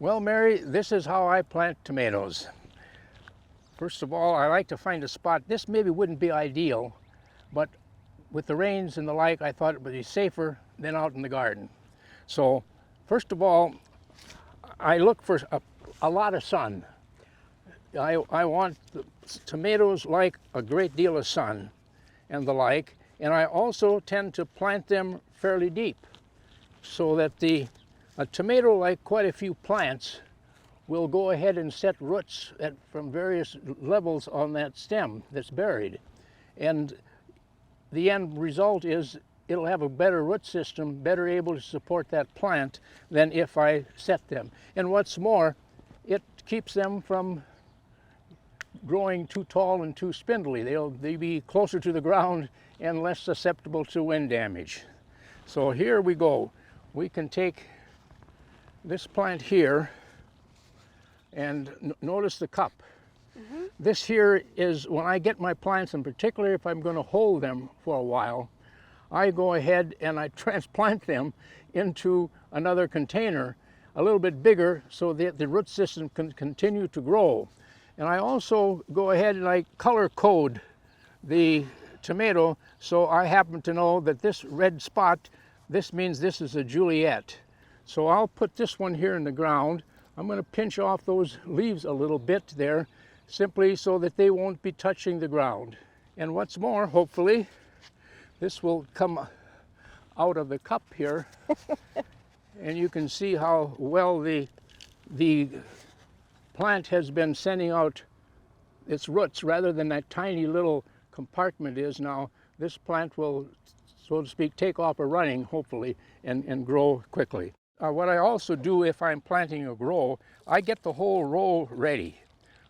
Well, Mary, this is how I plant tomatoes. First of all, I like to find a spot. This maybe wouldn't be ideal, but with the rains and the like, I thought it would be safer than out in the garden. So, first of all, I look for a lot of sun. I want the tomatoes like a great deal of sun and the like, and I also tend to plant them fairly deep so that a tomato, like quite a few plants, will go ahead and set roots from various levels on that stem that's buried. And the end result is it'll have a better root system, better able to support that plant than if I set them. And what's more, it keeps them from growing too tall and too spindly. They'll be closer to the ground and less susceptible to wind damage. So here we go. We can take this plant here and notice the cup. This here is when I get my plants, and particularly if I'm going to hold them for a while, I go ahead and I transplant them into another container a little bit bigger so that the root system can continue to grow. And I also go ahead and I color code the tomato, so I happen to know that this red spot, this means this is a Juliet. So I'll put this one here in the ground. I'm going to pinch off those leaves a little bit there, simply so that they won't be touching the ground. And what's more, hopefully, this will come out of the cup here, and you can see how well the plant has been sending out its roots rather than that tiny little compartment is now. This plant will, so to speak, take off a running, hopefully, and grow quickly. What I also do if I'm planting a row, I get the whole row ready.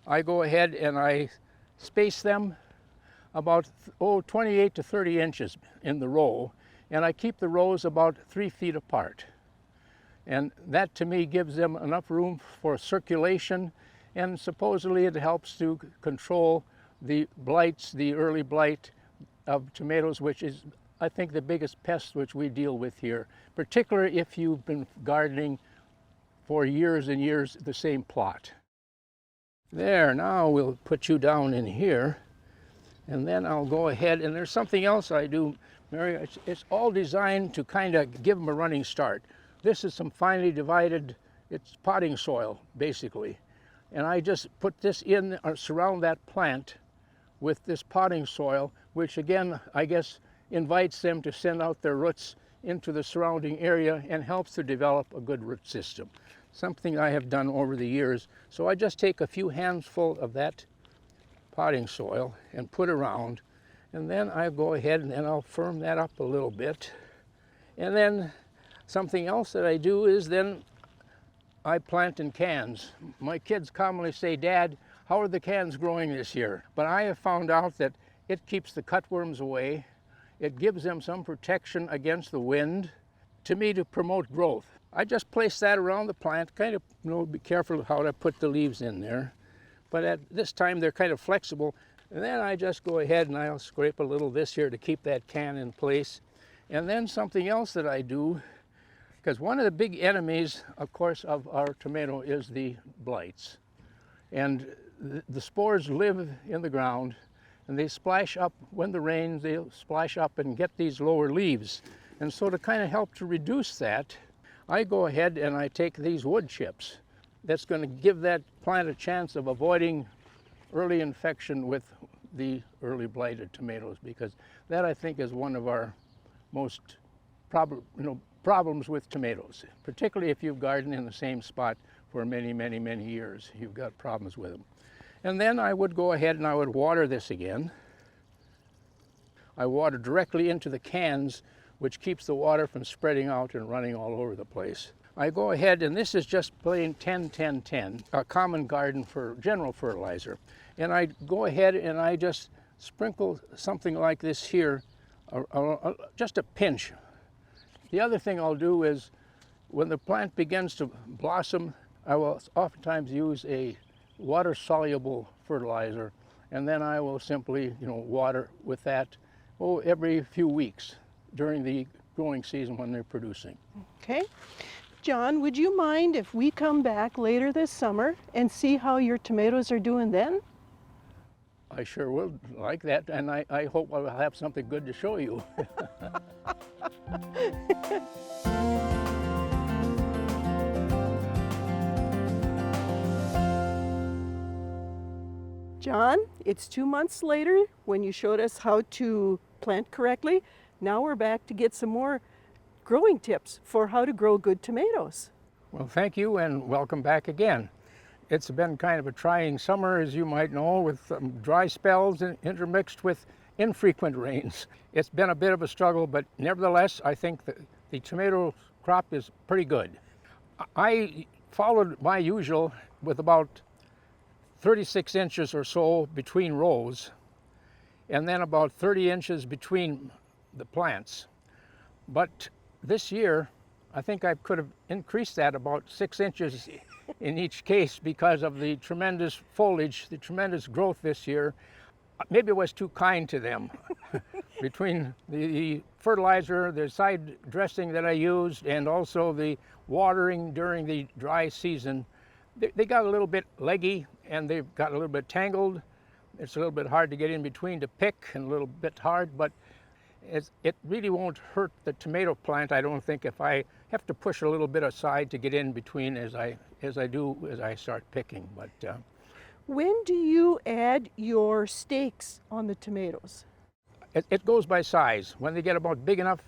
I go ahead and I space them about 28 to 30 inches in the row, and I keep the rows about 3 feet apart. And that to me gives them enough room for circulation, and supposedly it helps to control the blights, the early blight of tomatoes, which is, I think, the biggest pest which we deal with here, particularly if you've been gardening for years and years the same plot. There, now we'll put you down in here, and then I'll go ahead, and there's something else I do, Mary. It's all designed to kind of give them a running start. This is some finely divided, it's potting soil, basically. And I just put this in, or surround that plant with this potting soil, which again, I guess, invites them to send out their roots into the surrounding area and helps to develop a good root system. Something I have done over the years. So I just take a few handfuls of that potting soil and put around, and then I go ahead and I'll firm that up a little bit. And then something else that I do is then I plant in cans. My kids commonly say, "Dad, how are the cans growing this year?" But I have found out that it keeps the cutworms away. It gives them some protection against the wind, to me, to promote growth. I just place that around the plant, kind of, be careful how to put the leaves in there. But at this time, they're kind of flexible. And then I just go ahead and I'll scrape a little this here to keep that can in place. And then something else that I do, because one of the big enemies, of course, of our tomato is the blights. And the spores live in the ground, and they splash up when the rains, they'll splash up and get these lower leaves. And so to kind of help to reduce that, I go ahead and I take these wood chips. That's going to give that plant a chance of avoiding early infection with the early blighted tomatoes, because that, I think, is one of our most problems with tomatoes, particularly if you've gardened in the same spot for many, many, many years. You've got problems with them. And then I would go ahead and I would water this again. I water directly into the cans, which keeps the water from spreading out and running all over the place. I go ahead, and this is just plain 10-10-10, a common garden for general fertilizer. And I go ahead and I just sprinkle something like this here, just a pinch. The other thing I'll do is, when the plant begins to blossom, I will oftentimes use a water-soluble fertilizer, and then I will simply, water with that, every few weeks during the growing season when they're producing. Okay. John, would you mind if we come back later this summer and see how your tomatoes are doing then? I sure would like that, and I hope I'll have something good to show you. John, it's 2 months later when you showed us how to plant correctly. Now we're back to get some more growing tips for how to grow good tomatoes. Well, thank you and welcome back again. It's been kind of a trying summer, as you might know, with dry spells intermixed with infrequent rains. It's been a bit of a struggle, but nevertheless, I think that the tomato crop is pretty good. I followed my usual with about 36 inches or so between rows, and then about 30 inches between the plants. But this year, I think I could have increased that about 6 inches in each case because of the tremendous foliage, the tremendous growth this year. Maybe I was too kind to them. Between the fertilizer, the side dressing that I used, and also the watering during the dry season, they got a little bit leggy and they've got a little bit tangled. It's a little bit hard to get in between to pick and a little bit hard, but it really won't hurt the tomato plant, I don't think, if I have to push a little bit aside to get in between as I start picking. But When do you add your stakes on the tomatoes? it goes by size. When they get about big enough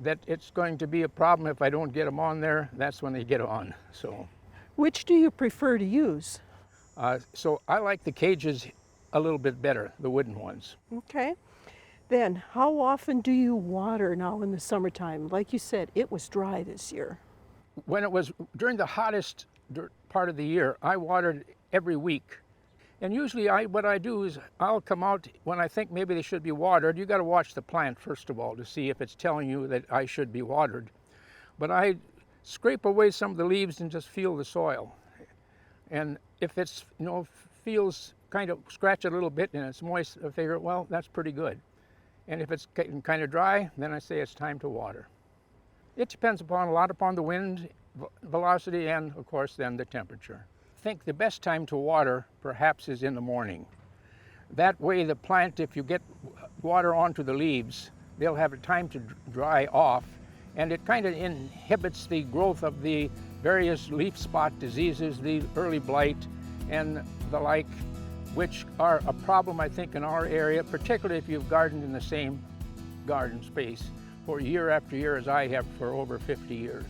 that it's going to be a problem if I don't get them on there, that's when they get on. So Which do you prefer to use? so I like the cages a little bit better, the wooden ones. Okay. Then, how often do you water now in the summertime? Like you said, it was dry this year. When it was during the hottest part of the year, I watered every week. And usually what I do is I'll come out when I think maybe they should be watered. You got to watch the plant first of all to see if it's telling you that I should be watered. But I scrape away some of the leaves and just feel the soil. And if it's, feels kind of scratch a little bit and it's moist, I figure, well, that's pretty good. And if it's getting kind of dry, then I say it's time to water. It depends a lot upon the wind velocity and, of course, then the temperature. I think the best time to water perhaps is in the morning. That way the plant, if you get water onto the leaves, they'll have a time to dry off, and it kind of inhibits the growth of the various leaf spot diseases, the early blight and the like, which are a problem, I think, in our area, particularly if you've gardened in the same garden space for year after year as I have for over 50 years.